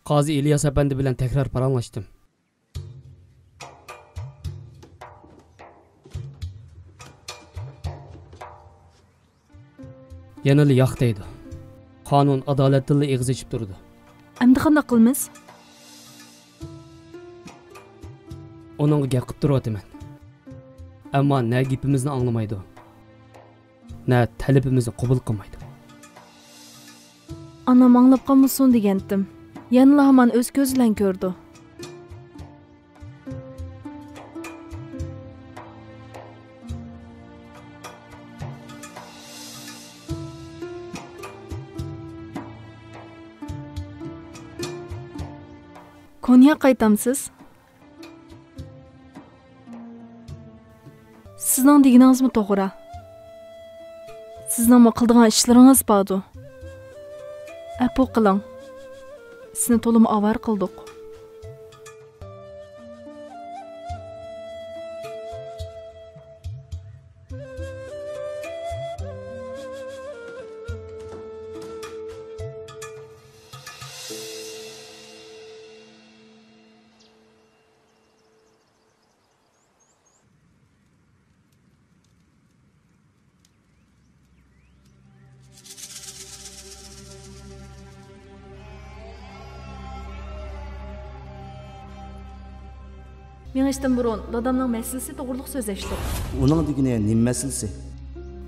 Qazi İlyas Efendi bilan tekrar paranlaştım. Yanılı yo'q deydi. Qonun adolatli ig'iz ichib turdi. Endi qanday qilamiz? Onunga gap qilib turyapman. Ammo na gapimizni anglamaydi. Na talabimizni qabul qilmaydi. Anam anglab qolmasin degandim. Yanıla hamon o'z ko'zi bilan ko'rdi. Konya qaytamsiz? Sizning deganingizmi to'g'ri? Sizning qildigan ishlaringiz bordi. Apo qiling. Sizni to'liq avar qildik. Mengishdan burun dadamning masalasi to'g'riliq so'zlashdik. Uning degani nima masalasi?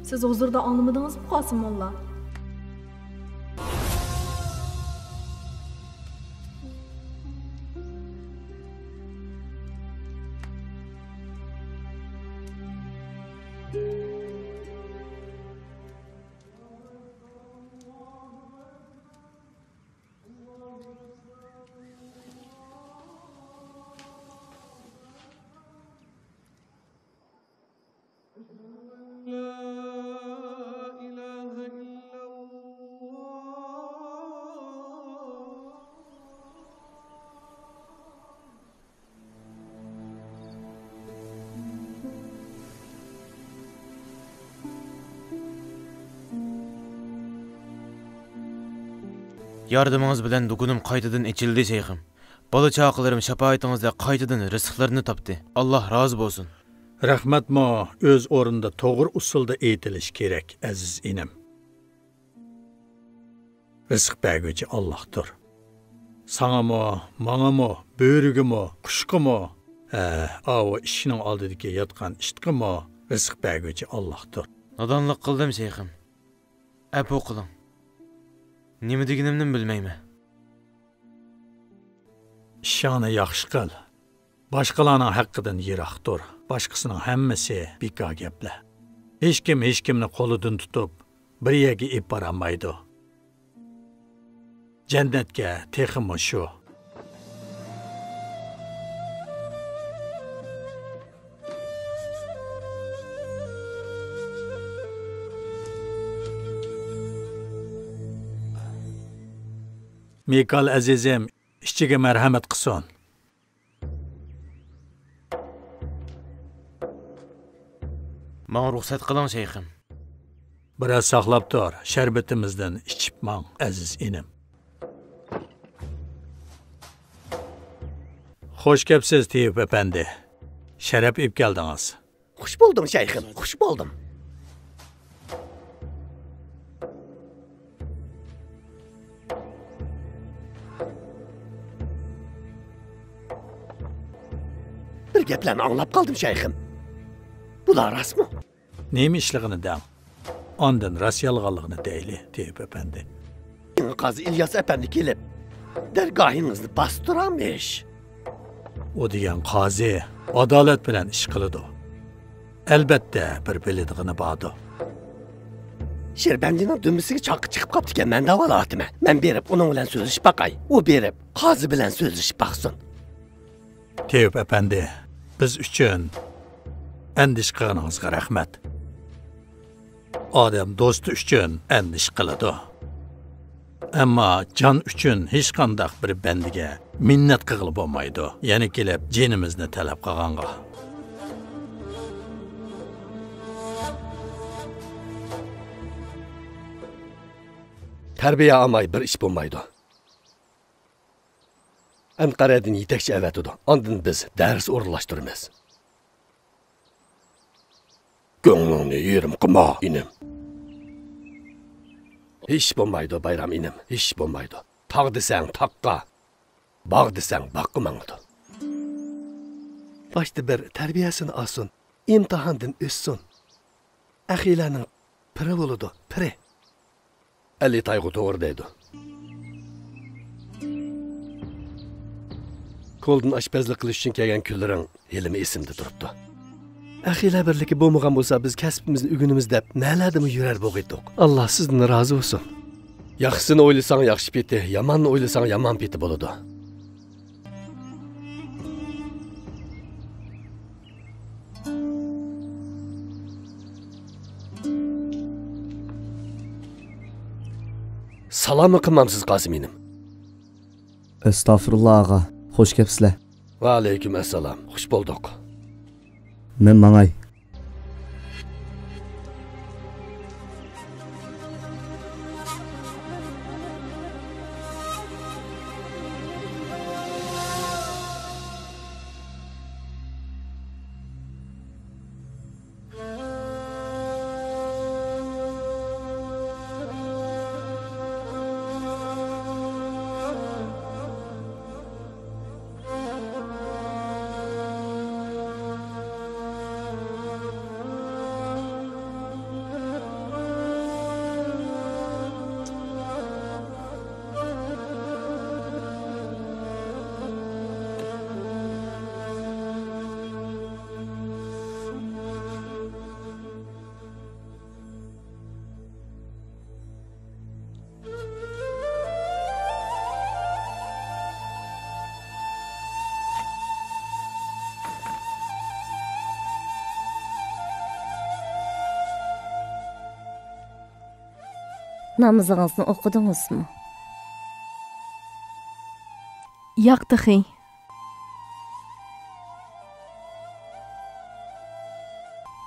Siz hozirda anglamadingizmi, Qosim molla? Yardımınız bilen dugunum qaytadan içildi şeyhim. Bala çağılarım şapayetinizde qaytadan rızıklarını tapdı. Allah razı olsun. Rahmat mo öz o'rinda to'g'ri usulda aytilish kerak, aziz inim. Rizq berguvchi Allohdir. Sangamo, mangamo, bo'rigimo, qushqimo, o ishining oldidagi yotgan ishtqimo rizq berguvchi Allohdir. Nadanlık qildim şeyhim. Apo qiling. Nima deganimni bilmayman. Ishingni yaxshi qil. Boshqalarning haqqidan yiroqdir. Boshqasining hammasi bekor gaplar. Hech kimni qo'lidan tutib bir yerga ib borolmaydi. Jannatga texmi shu. Mikal azizim, ishchiga marhamat qilsin. Bana ruhsat qiling şeyhim. Biraz saqlab tur, sharbatimizdan ichib mang, aziz inim. Xo'sh kelibsiz, Tiyip efendi. Sharaf ib keldingiz. Xush buldum şeyhim, xush buldum. Bir gaplarni anglab qoldim şeyhim. Bular rasmi? Neymi ishlig'ini dam? Ondan ras yolg'onligini deyli, Tiyip efendi. Qazi İlyas efendi kelib, dergohingizni bostiramış. O degan qozi adolat bilan ish qiladi. Albatta bir biladiğini bordi. Şerbendining dumisiga chaqi chiqib qopti ekan, men davolatman. Men berib uning bilan so'zlashib baqay. U berib qozi bilan so'zlashib baqsin. Tiyip efendi, biz uchun andish qilganingizga rahmat. Odam do'sti uchun andish qiladi. Ammo jon uchun hech qanday bir bandiga minnat qilib bo'lmaydi. Yana kelib jinimizni talab qilganga. Tarbiya olmay bir ish bo'lmaydi. Anqaradan yetakchi avatidi. Ondan biz dars o'rinlashtiramiz. Ko'nglingni yerim qilma, inim. Hech bo'lmaydi, bayram inim, hech bo'lmaydi. Tog' desang taqqa, bog' desang boqqa mangdi. Başta bir terbiyesini alsın, imtihandan össün. Ahilarning piri bo'ladi, piri. Ali Tayg'u to'g'ri deydi. Qo'ldan oshpazlik qilish uchun kelgan kunlaring yelimi esimda turibdi. Ahilar birligi bo'lmagan bo'lsa, biz kasbimizni ugunimiz deb naladimi yurar bo'g'aydik. Alloh sizdan rozi bo'lsin. Yaxshisini o'ylasang yaxshi peti, yomonni o'ylasang yomon peti bo'ladi. Salamı qılmamsız Qasiminim. Estağfurullah ağa. Hoş kepsizler. Va aleyküm assalam. Xush bulduk. Men Mangay. Namazınızı okudunuz mu? Yo'q xey.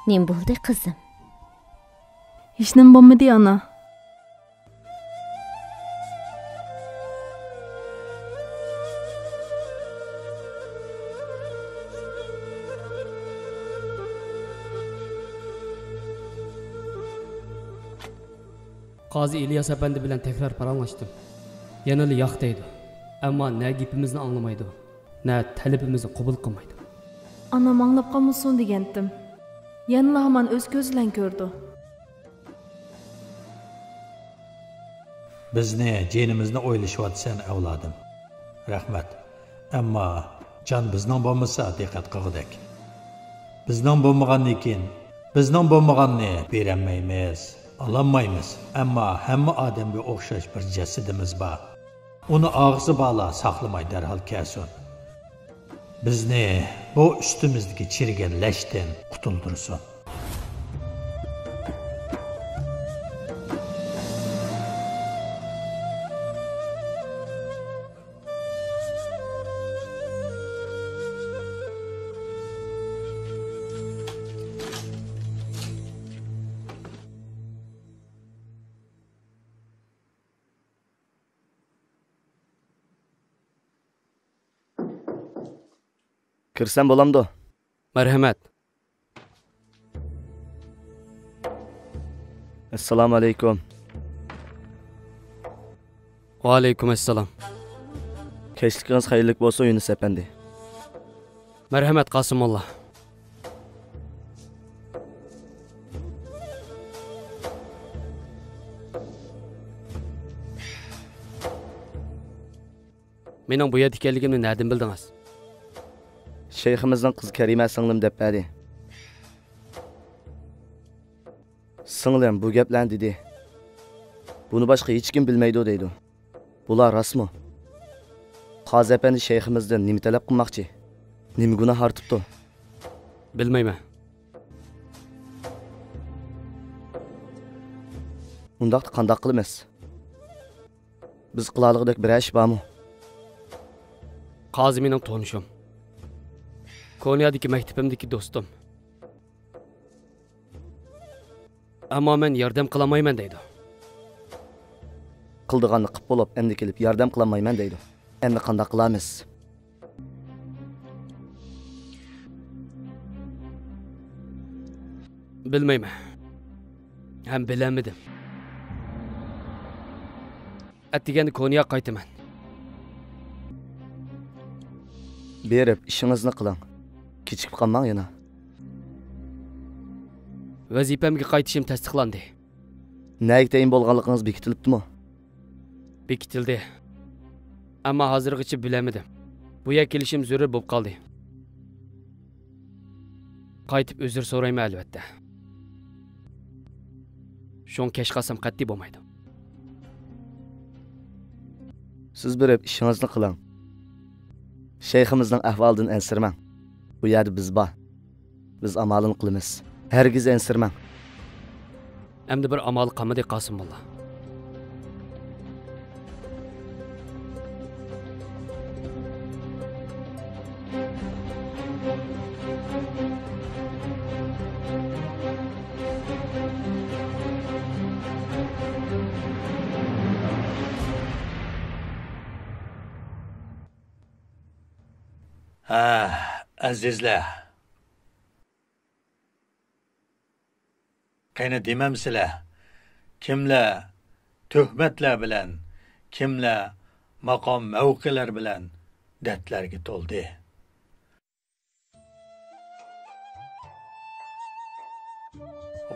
Nim bo'ldi qizim? Hech nima bo'lmadi ana. Qazi İlyas Efendi bilan tekrar paranlaştım. Yanılı yo'q deydi. Ammo ne gapimizni anglamaydi, ne talabimizni qabul qilmaydi. Ana manglab qolmasin degandim. Yanıla hamon o'z ko'zi bilan ko'rdi. Bizni jenimizni o'ylashyapsan avladim. Rahmat. Ammo jon bizning bo'lmasa diqqat qilg'udak. Bizning bo'lmagandan keyin bizning bo'lmaganni berolmaymiz. Alamaymiz. Ammo hamma odamga o'xshash bir jasadimiz bor. Uni og'zi bala saqlamay darhol kelsin. Bizni bu ustimizdagi chirigan lashdan qutuldirsin. Kirsem bo'lamdi. Marhamat. Assalomu alaykum. Va alaykum assalom. Kechligingiz xayrli bo'lsin Yunus Efendi. Marhamat Qasimulloh. Mening bu yerda ekanligimni nereden bildingiz? Şeyhimizin kızı Kerime singlim deb berdi. Singlim bu gaplarni dedi. Bunu başka hiç kim bilmeydi deydi. Bular rostmi? Qazi Efendi şeyhimizden nima talab qilmoqchi? Nima gunoh ortibdi? Bilmayman. Undaqda qandoq qilamiz? Biz qilaligidek bir ish bormi? Qazi mening tonishim. Konya'daki maktabimdaki dostum. Ammo men yordam qilamayman deydi. Qildiganni qilib bo'lib, endi kelib yordam qilamayman deydi. Endi qanday qilamiz? Bilmayman. Ham bilamadim. Atdiganda Koniga qaytaman. Berib ishingizni qiling. Kechikib qolmang yana. Vazifamga qaytishim tasdiqlandi. Nega tayin bo'lganligingiz bekitilibdimi? Bekitildi. Ammo hozirgacha bilamadim. Bu yer kelishim zarur bo'lib qoldi. Qaytib uzr so'rayman albatta. Shon kesh qasam qat'iy bo'lmaydi. Siz berib ishingizni qiling. Shayximizning ahvolidan ensirmang. Bu yerda biz bor. Biz amalini qilamiz. Hargiz ensirmang. Endi bir amal qilmadi Qosimullo. Azizlar. Qayna demamsizlar. Kimlar tuhmatlar bilan, kimlar maqom mavqilar bilan dardlarga to'ldi.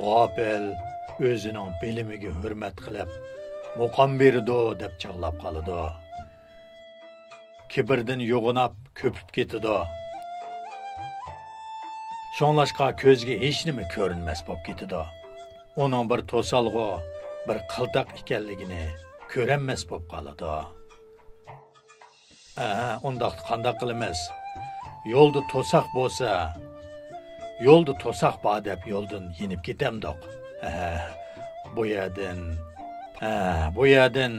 G'ofil o'zining bilimiga hurmat qilib, muqam berdi deb chaqlab qoldi. Kibrdan yo'g'inab ko'pib ketdi. Şonlaşqa ko'zga hech nima ko'rinmas bo'lib ketdi. Onun bir to'salg'u, bir qiltaq ekanligini ko'ranmas bo'lib qoladi. Undaq qanday qilamiz? Yo'lda to'saq bo'lsa, yo'lda to'saq bor deb yo'ldan yenib ketamdoq. Bu yerdan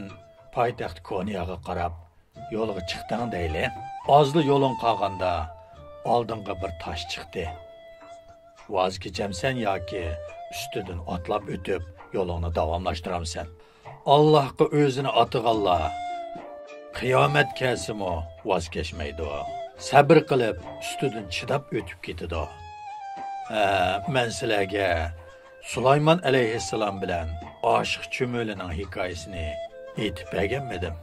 poytaxt Koniyaga qarab yo'lga chiqding deyli. Ozli yo'lin qolganda oldinga bir tosh chiqdi. Vaz kechamsan yoki üstüden atlab ötüp yolunu davamlaştıramsan. Allah'a özünü atıqalla. Kıyamet kelsin o vaz geçmeydi o. Sabır qilib üstüden çidap ötüp ketidi o. Men sizlarga Sulayman alayhissalom bilan oshiq cho'milining hikoyasini aytib berganmidim.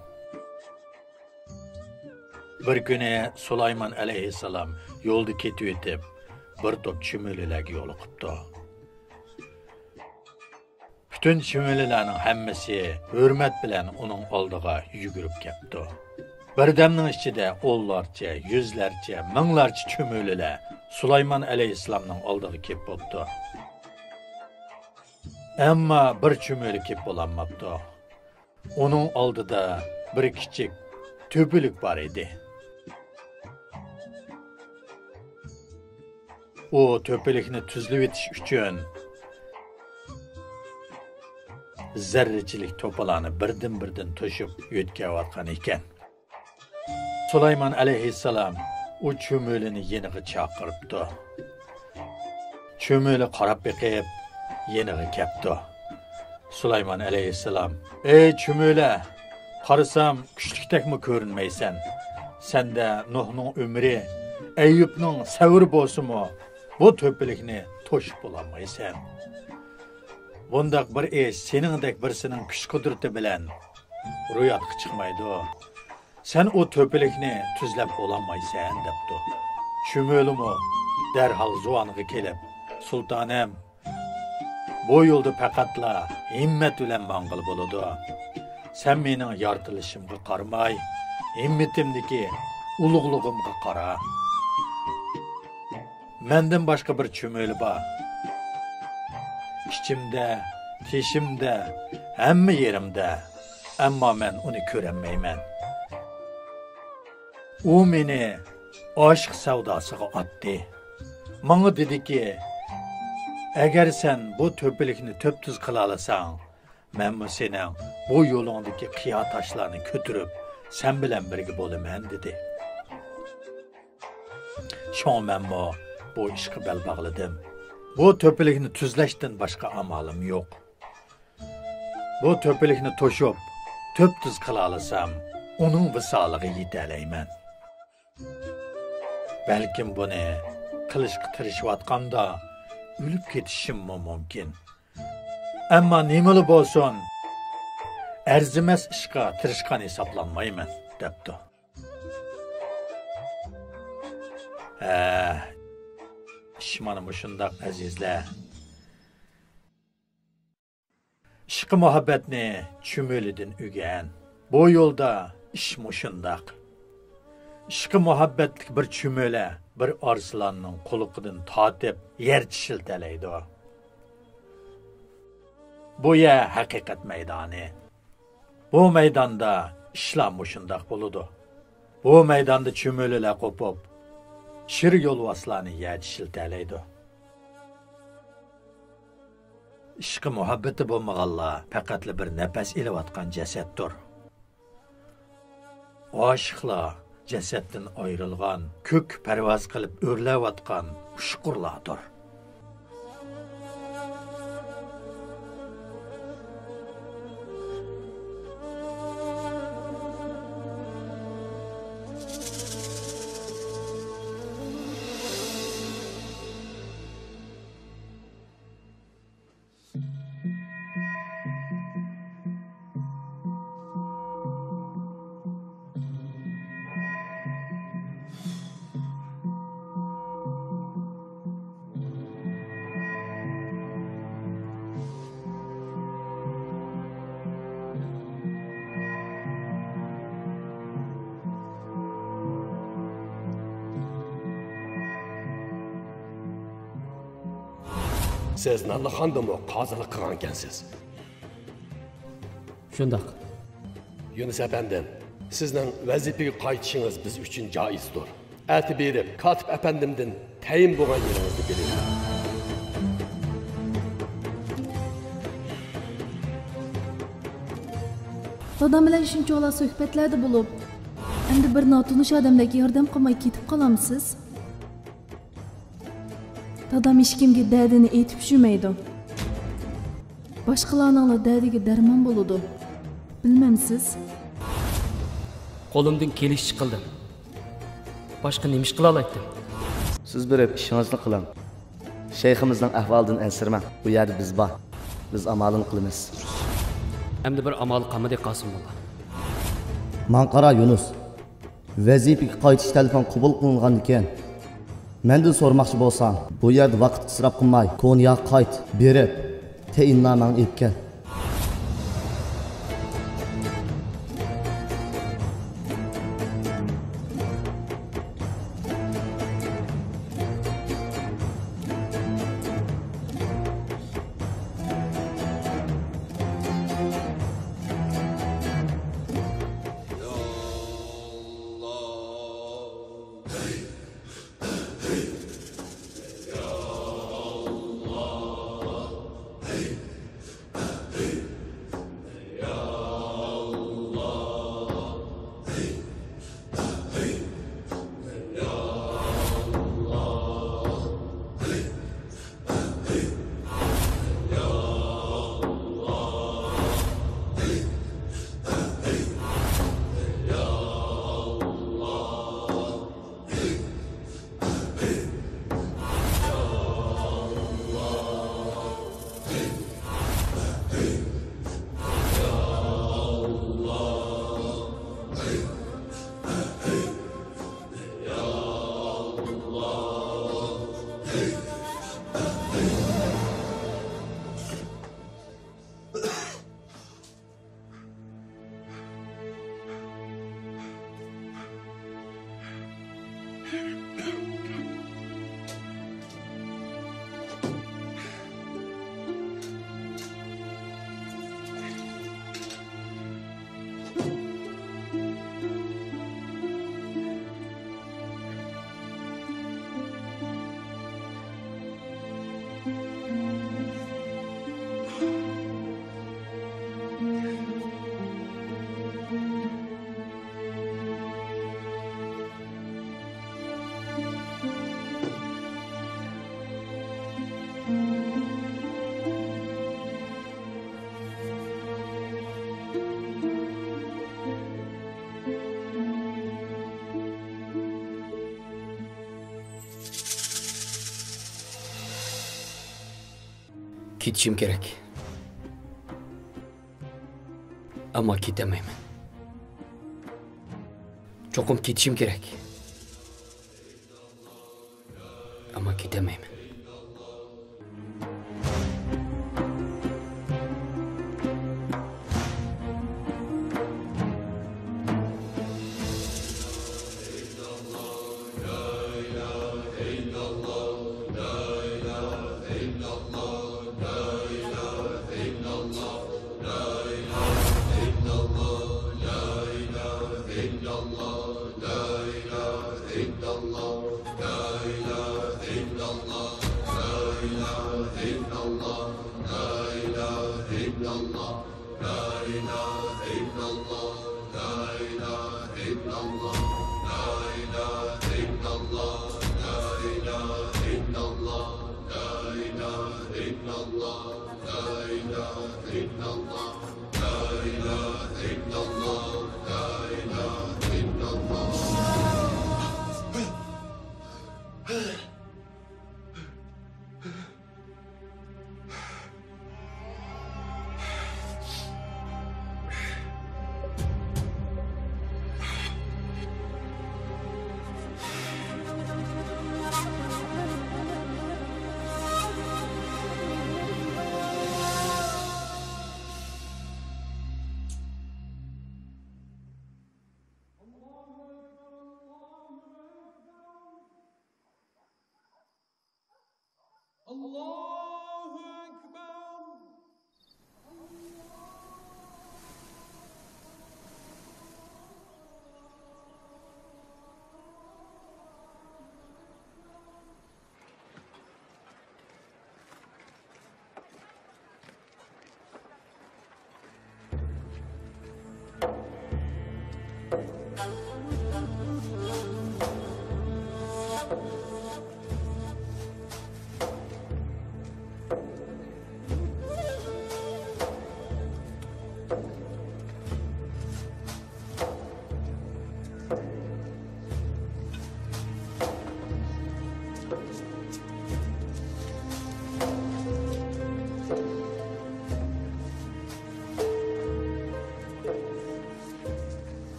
Bir kuni Sulayman alayhissalom yo'lda ketib o'tib bir top cho'mililarga yo'liqibdi. Bütün cho'mililarning hammasi hurmat bilan uning oldiga yugurib kelibdi. Birdamning ichida o'nlarcha, yuzlarcha, minglarcha cho'mililar Sulayman alayhissalomning oldiga kelib bo'ldi. Ammo bir cho'mili kelib bo'lanmabdi. Uning oldida bir kichik to'pilik bor edi. O to'pilikni tuzlab etish uchun zarrachilik to'palarni birdan to'shib yo'tkayotgan ekan. Sulayman alayhissalom o cho'milini yeniga chaqiribdi. Cho'mili qarab beqib yeniga kelibdi. Sulayman alayhissalom: "Ey cho'mili, qarasam kuchlikdekmi ko'rinmaysan? Senda Nuhning umri, Ayyubning savri bo'lsa-mu, bu to'pilikni to'shib bo'lmaysan. Bundaq bir ish seningdek birisining kuch qudrati bilan ro'yatga chiqmaydi. Sen o to'pilikni tuzlab bo'lmaysan" debdi. Cho'milimi darhol zuvanga kelib: "Sultonim, bu yo'lda faqatla himmat bilan mang'il bo'ladi. Sen mening yoritilishimga qaramay, himmatimdagi ulug'lig'imga qara. Mendan boshqa bir cho'mili bor. İçimde, teshimda, hamma yerimda, ammo men uni ko'rolmayman. U meni oshiq savdosiga otdi. Menga dediki, agar sen bu to'pilikni to'p-tuz qila olasang, men sening bu yo'lingdagi qiyo toshlarni ko'tarib, sen bilan birga bo'laman dedi. Shonmanmo bu ishga bel bog'ladim. Bu to'pilikni tuzlashdan boshqa amalim yo'q. Bu to'pilikni to'shib, to'p-tuz qila olasam, uning visoliga yeta olayman. Balkim buni qilishga tirishayotganda o'lib ketishim mumkin. Ammo nimali bo'lsin, arzimas ishqa tirishgan hisoblanmayman, debdi. Ish mana shundoq azizlar. Ishqi muhabbatni chumolidan o'rgan. Bu yo'lda ish mushundoq. Ishqi muhabbatlik bir chumoli, bir arslanning quliqidan tortib yer chishiltalaydi. Bu ya haqiqat maydoni. Bu maydonda ishlar mushundoq bo'ladi. Bu maydonda chumolilar qo'pib, shir yo'lvoslarni yer chishiltalaydi. Ishqi muhabbati bo'lmaganlar faqatli bir nafas elayotgan jasaddir. Oşiqlar jasaddan ayrilgan, ko'k parvoz qilib o'rlayotgan ushqurlardir. Siz Nallıxandımı qazılık qılan ekansiz. Shundoq. Yunus efendim, sizning vazifega qaytishingiz biz uchun joizdir. Ati berib, Katib efendimdan tayin bo'lgan yeringizni biling. Dadam bilan shunchalar suhbatlarda bo'lib, endi bir notunish odamlarga yordam qilmay ketib qolamsiz? Dadam hech kimga dardini aytib yurmaydi. Boshqalarning dardiga darmon bo'ladi. Bilmamsiz? Qo'limdan kelishchi qildim. Boshqa nima ish qila oldim? Siz berib ishingizni qiling. Shayximizning ahvolidan ansirmang. Bu yerda biz bor. Biz amalini qilamiz. Endi bir amal qilmadi Qosimullo. Man qara Yunus. Vazifaga qaytish telefon qabul qilingan ekan. Mendan so'ramoqchi bo'lsam, bu yerda vaqt isrof qilmay, Konya qayt, berib, tayinnomani olib kel. Ketishim kerak. Ammo ketamayman. Cho'qim ketishim kerak. Ammo ketamayman.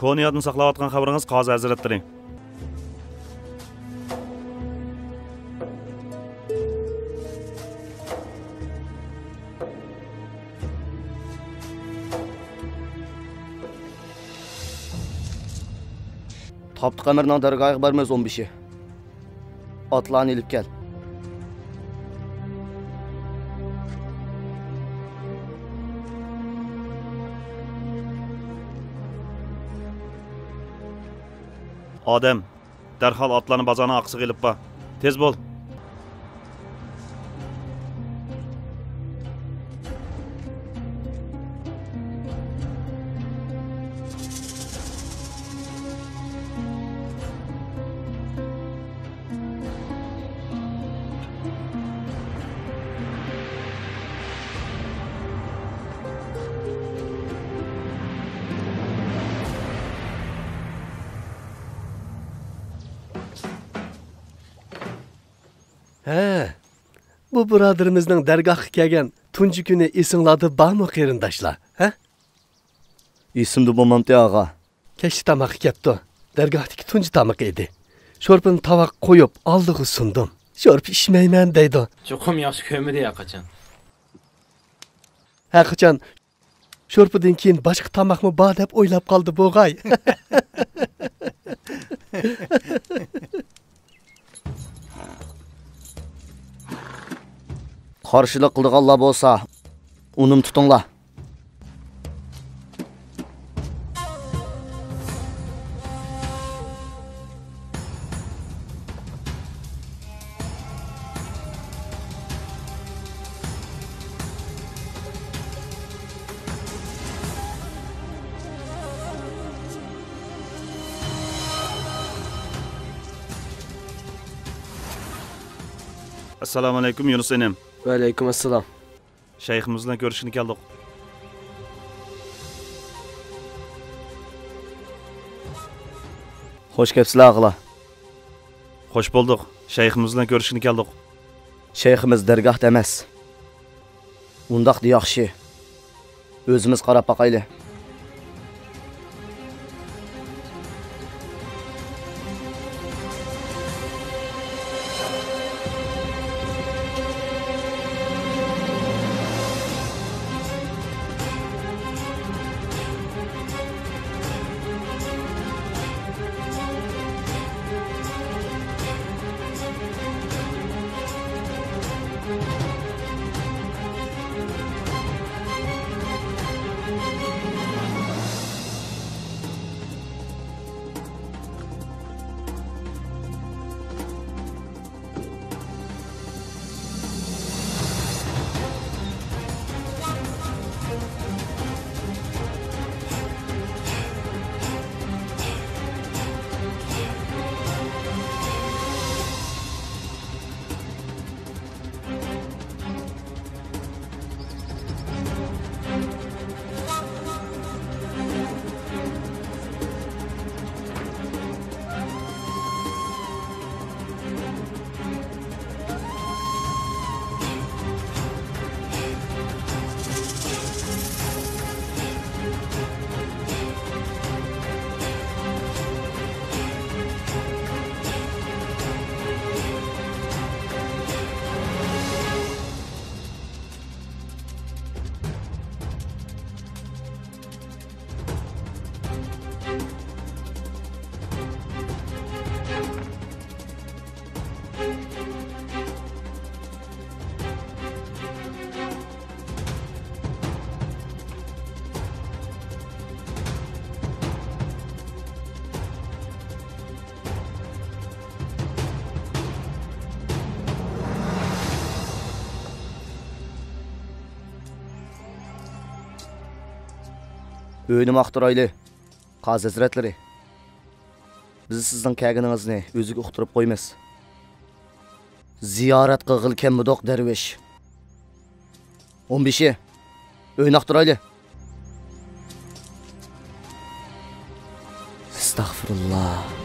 Koniyatni saqlayotgan xabaringiz qozi hazratlari. Tapdıq əmirdən dərgahı barmaz 15'i. Atlarını ilib gəl. Odam, darhol otlarni bozorning oqsiga ilib bor. Tez bo'l. Bu birodarimizning dargohga kelgan tunji kuni esinglarda bormi qarindoshlar? Ha? Esimda bo'lmamdi og'a. Kechki tamoqqa ketdi. Dargohdagi tunji tamoq edi. Sho'rpini tovoq qo'yib oldiga sundim. Sho'rp ishmayman deydi. Cho'qim yaxshi ko'midi ya qachon. Ha qachon sho'rpidan keyin boshqa tamoqmi bor deb o'ylab qoldi bo'g'ay. Qarşılıq qıldıqallar bolsa, unum tutunlar. Assalomu alaykum Yunus enim. Va alaykum assalom. Shayximiz bilan ko'rishishni keldik. Xo'sh kelibsizlar og'alar. Xo'sh bo'ldik. Shayximiz bilan ko'rishishni keldik. Shayximiz dargohda emas. Undaqda yaxshi. O'zimiz qarab baqayli. Öğünü maqtiraylı. Qazi hazretleri. Biz sizning kelganingizni o'ziga uqtirib qo'ymiz. Ziyorat qilg'il kelmidoq darvish. 15. Öğün aqtiraylı. Estağfurullah.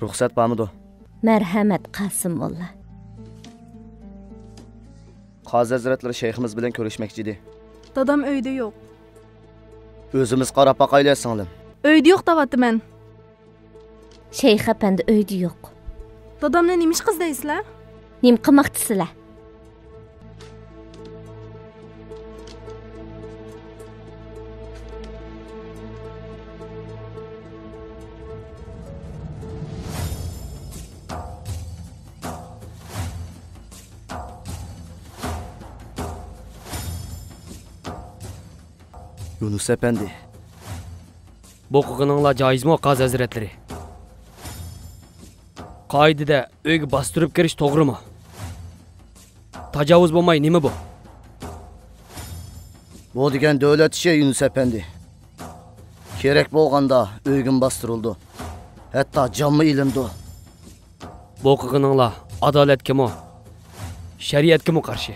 Ruxsat bormidi? Marhamat Qasim molla. Qazi hazretleri shayximiz bilan ko'rishmoqchi edi. Dadam uyda yo'q. O'zimiz qarab baqayli singlim. Uyda yo'q deyapman. Shayx apandi uyda yo'q. Dadamni nima ish qildaysizlar? Nim qilmoqchisizlar? Yunus efendi. Bu qilganinglar joizmi, Qazi hazretleri? Qoidada uyga bostirib kirish to'g'rimi? Tajovuz bo'lmay nima bu? Bu degan davlat ishi Yunus efendi. Kerak bo'lganda uygim bostirildi. Hatto jonmi ilindi. Bu qilganinglar adolatgami, shariatgami qarshi?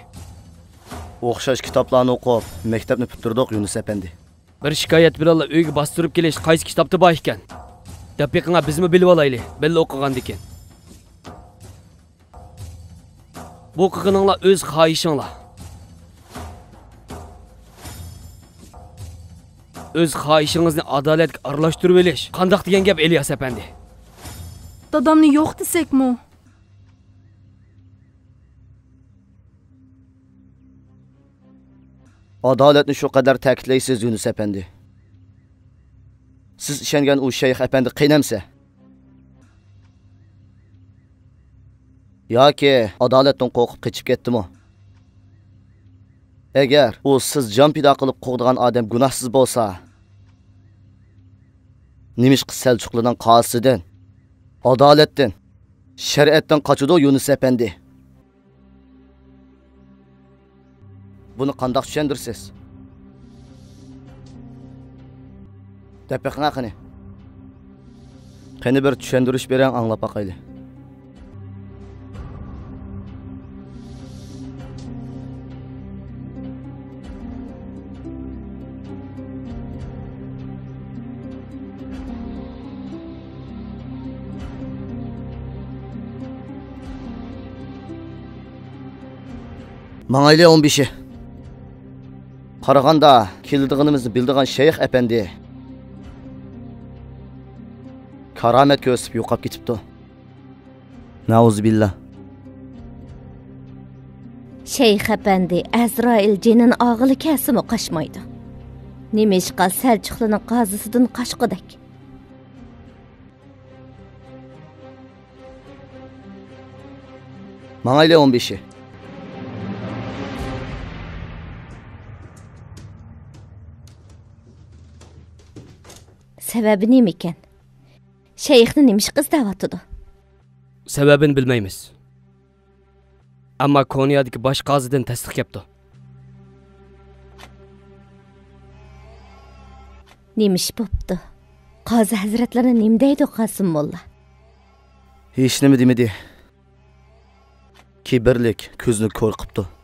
O'xshash kitoblarni o'qib, maktabni bitirdik Yunus efendi. Bir shikoyat bilan uyga bostirib kelish qaysi kitobda bor ekan? Daqiqaga bizmi bilib olaylik, billa o'qigandan keyin. Bu qilganinglar o'z xohishinglar. O'z xohishingizni adolatga aralashtirib olish qandoq degan gap Ilyos efendi? Dadamni yo'q desakmi? Adolatni shu qadar ta'kidlaysiz Yunus efendi. Siz ishongan u shayx efendi qiynamsa yoki adolatdan qo'rqib qochib ketdimi? Agar u siz jon pido qilib qo'ydigan odam gunohsiz bo'lsa, Nimishqi Selçuklu'dan qazisidan, adolatdan, shariatdan qochidi Yunus efendi. Buni qandoq tushundirsiz? Deb beqinglar qani. Qani bir tushundirish berang, anglab baqayli. Mangayli 15'i. Qaraganda keldiğimizni bildiğin Şeyh efendi karamet göğsüp yo'qolib ketibdi. Nauzubillah. Şeyh efendi Azrail cenin ağılı kesimi qaşmaydı. Nimeşqa Selçuklu'nun qazisidan qaşqıdak. Mangayli 15'i. Sebebi neymi eken? Şeyhni nimiş kız davatıdı? Sebebini bilmeymiz. Ama Konya'daki baş qaziden tasdiq yaptı. Neymiş boptu? Qazi hazretlerine nimdeydi Qasım Molla? Hiç nimi demedi. Kibirlik ko'zni ko'r qipti.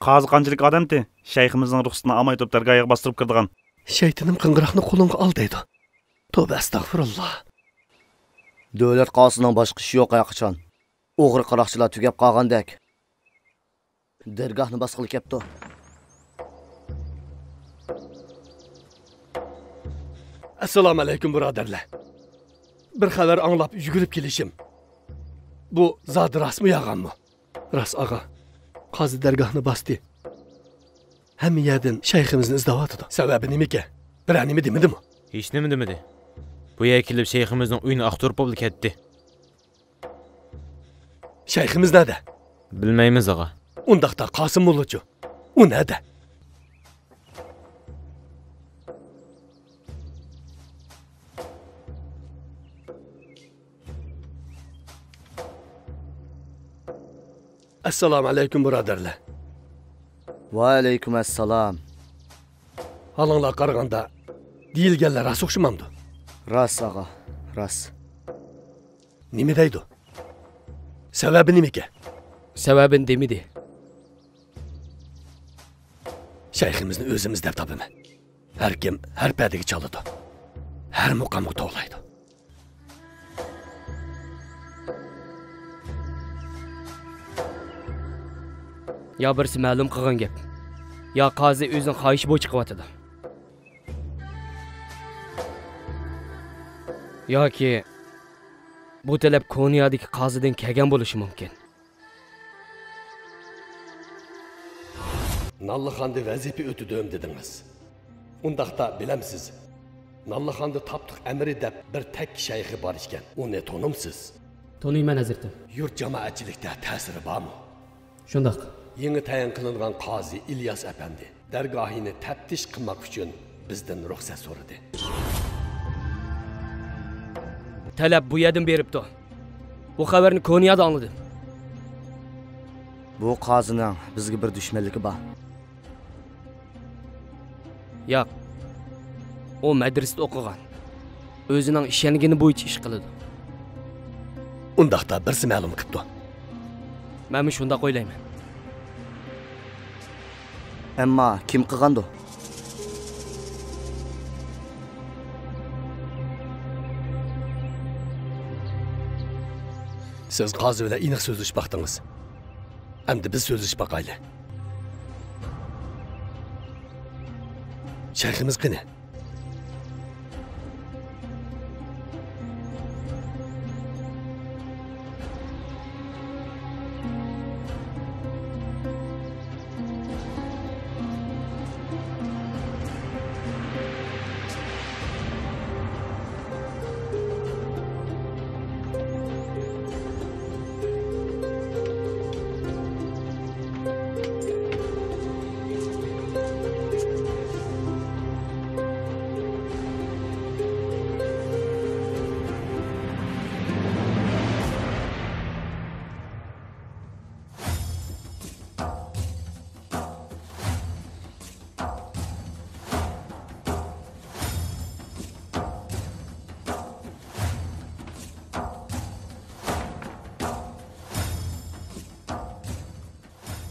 Qazi qanchalik odamdi? Shayximizning ruxsatini olmay turib dargohiga bostirib kirdigan. Shaytonim qing'iroqni qo'lingga ol deydi. Tövbe estağfurullah. Davlat qozisining boshqa ishi yo'q qachon. O'g'ri qaroqchilar tugab qolgandek. Dargohni bosqili kepti. Assalomu alaykum birodarlar. Bir xabar anglab yugurib kelishim. Bu zod rasmi yog'anmi? Ras og'a. Qozi dargohni bosdi. Hamma yerdan shayximizni izlayotdi. Sababi nima ekan? Biranimi demidimi? Hech nima demadi. Bu yerga kelib shayximizning uyini aqtirib bo'lib ketdi. Shayximiz nerede? Bilmaymiz ağa. Undaqda Qasım Mollachu. U nerede? Assalomu alaykum birodarlar. Va alaykum assalom. Halinglar qaraganda deyilganlar ras o'xshamamdi. Ras ağa, ras. Nima deydi? Sababi nima ekan? Sebebini demedi. Shayximizni o'zimiz deb topaman. Har kim har padiga chaladi. Har muqamga to'g'laydi. Ya birisi ma'lum qilgan gap. Ya qozi o'zining xohishi bo'yicha qilyotidi. Yoki bu talab Konya'dagi qozidan kelgan bo'lishi mumkin. Nallıxan'da vazife ötüdüğüm dediniz. Undaqda bilemsiz. Nallıxan'da tapdıq əmri deb bir tek şeyxi var işken. O ne tonumsiz? Tanıyman hazretim. Yurt cemaatçilikte tesiri var mı? Shundoq. Yeni tayin kılıngan Qazi İlyas Efendi dergahini teptiş kılmak için bizden ruhsat soradı. Talab bu yerdan beribdi. Bu xabarni Konya'da anladim. Bu qozining bizga bir dushmanligi bor. Yo'q. O madrasada o'qigan. O'zining ishongani bo'yicha ish qiladi. Undaqda birsi ma'lum qilibdi. Men shunday o'ylayman. Ammo kim qilgandi? Siz Qazi bilan aniq so'zlashib baqdingiz. Endi biz so'zlashib baqayli. Shayximiz qani?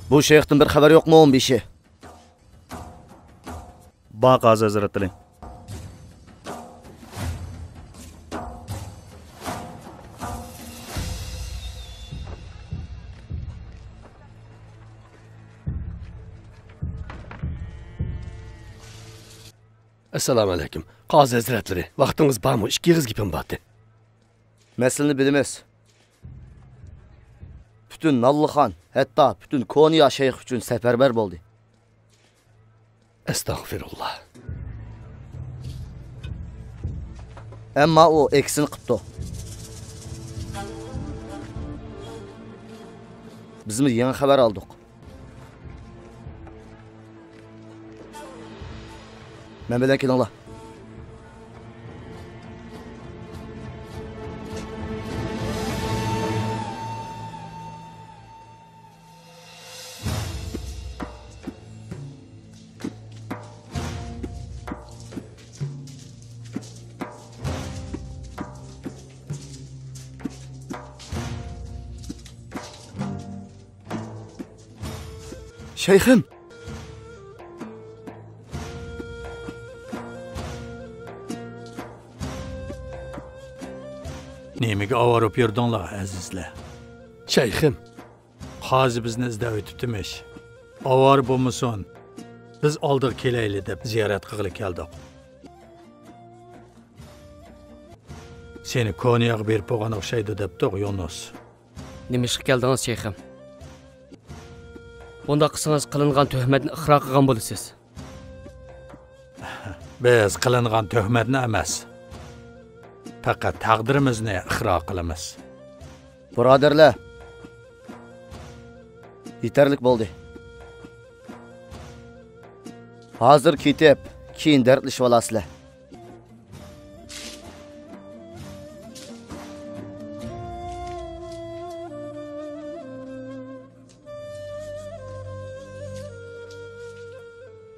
Bu şeyhdan bir xabar yo'qmi 15'i? Ba Qazi Hazretleri. Assalomu alaykum. Qozi hazratlari, vaqtingiz bormi? Ikki yig'iz gapim bordi. Masalani bilamiz. Bütün Nallıxon, hatto bütün Konya shayx uchun safarbar bo'ldi. Estağfirullah. Ammo u eksini qilibdi. Bizmi yangi xabar oldik. Men bilan kelinglar. Şeyhim. Nemiga ovorib yurdinglar azizlar? Şeyhim, Qozi bizni izlab o'tibdimish. Ovor bo'lmasin. Biz oldiq kelayli deb ziyorat qilg'ili keldik. Seni Konyaga berib qo'ygan o'xshaydi debdi Yunus. Nima ishga keldingiz shayxim? Bunda qilsangiz qilingan tuhmatni iqror qilgan bo'lasiz. Biz qilingan tuhmatni emas, faqat taqdirimizni iqror qilamiz. Birodarlar. Yetarlik bo'ldi. Hozir ketib, keyin dardlashib olasizlar.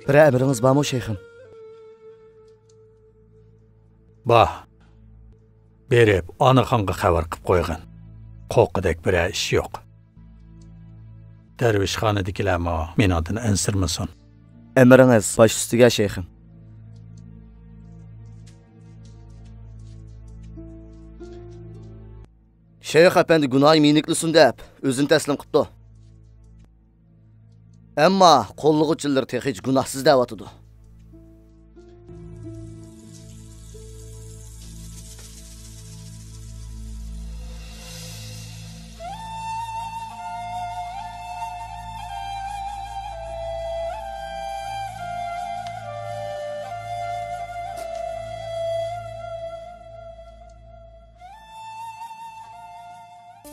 Bir əmriniz barmı şeyxim? Bah. Berib, anaxonga xabar qilib qo'ygan. Qo'qidek bir ish yo'q. Darvishxonadagilarmi mendan insirmasin. Emriniz baş üstüge şeyhim. Şeyh efendi günahı miniklisin dep, özünü teslim qıptı. Amma qo'llig'ichilar hiç günahsız da'vatıdı.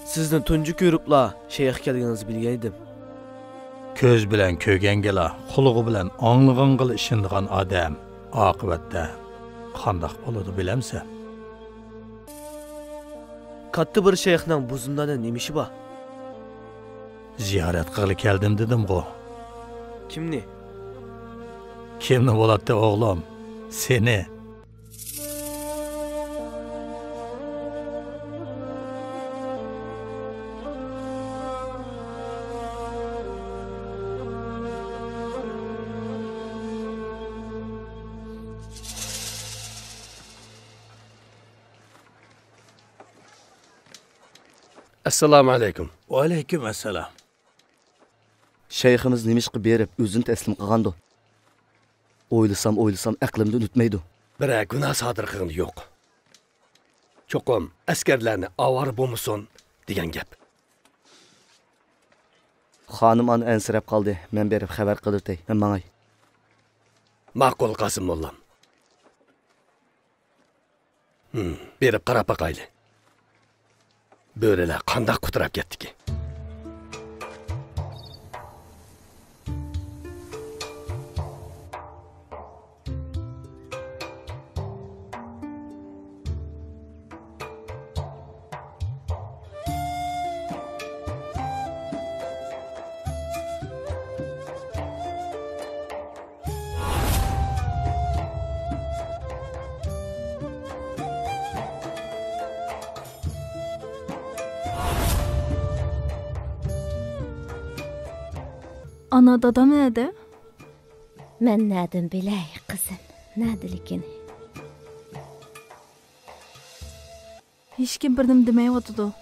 Sizni tunji ko'ribla shayx kelganingizni bilgan edim. Ko'z bilan ko'rgangala, qulog'i bilan anglag'angil ishindigan odam oqibatda qandoq bo'ladi bilamsan? Katta bir shayxning bu zindonda nima ishi bor? Ziyorat qilib keldim dedim-ku. Kimni? Kimni bo'ladi o'g'lim? Seni. Assalomu alaykum. Va alaykum assalom. Şeyhimiz nimishqi berib, o'zini taslim qilgandi. O'ylasam aqlimdan o'tmaydi. Biror gunoh sodir qilgan yo'q. Cho'qim askarlarni avor bo'lmasin degan gap. Xonim ani ansirab qoldi. Men berib xabar qildirtay. Men mangay. Ma'qul Qosim mollam. Berib qarab baqayli. Böyleler qandoq qutirab ketdiki. Ana dadam nerede? Mən nədim bilək, qızım, nədilikini. Hiç kim birdim demeye oturdu.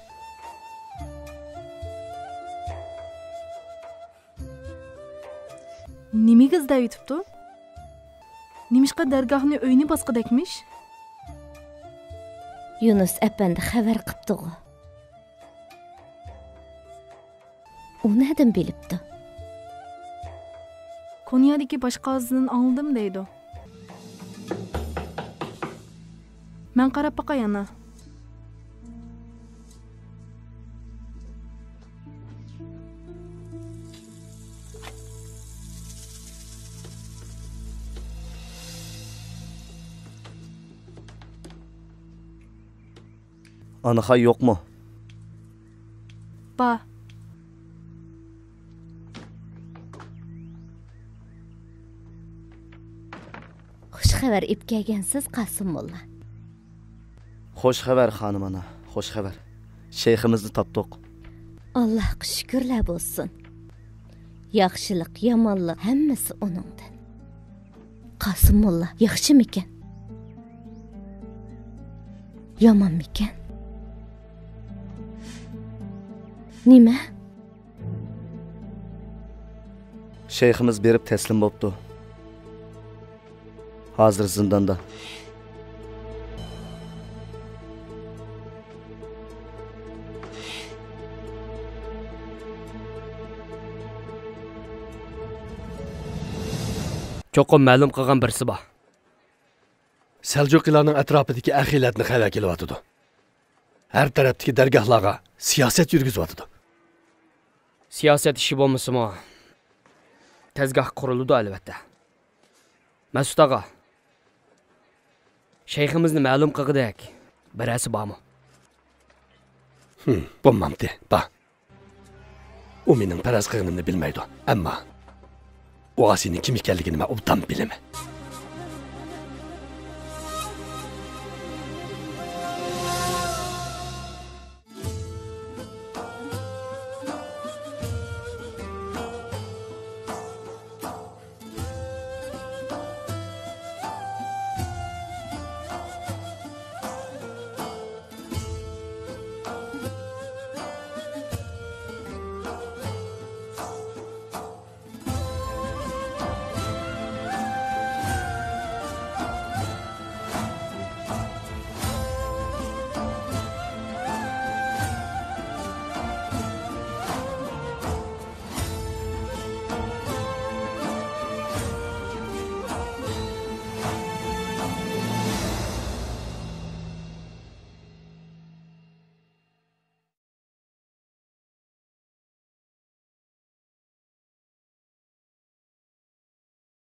Nimi kızda yutuptu? Nimişka dergahını öyünü baskıdakmış? Yunus əpəndi xəbər qıptığı. O nədən bilibdi? Konya'daki başkazının anladım deydi. Ben qarab bakayana. Anaxay yok mu? Ba. Xoş xəbər ip gəlgənsiz Qasım Molla. Hoş xəbər xanım ana, hoş xəbər. Şeyximizni tapdıq. Allah'a şükürlər olsun. Yaxşılıq, yamanlıq həmmisi onundan. Qasım Molla, yaxşı mıkən? Yaman mıkən? Nima? Şeyximiz berib teslim boptu. Hazır zindanda. Çoxum ma'lum qilgan birsi bor. Seljuqilarning atrofidagi axiyatni xabar kelyotidi. Har tarafdagi dargohlarga siyosat yurgizyotidi. Siyosat ishi bo'lmasimi? Tezgah quriladi albatta. Mas'ud ağa. Shayximizni ma'lum qilg'idak. Birasi bormi? Bo'lmamdi. Ba. U mening paraz qilganimni bilmaydi. Ammo u asining kim ekanligini men obdan bilaman.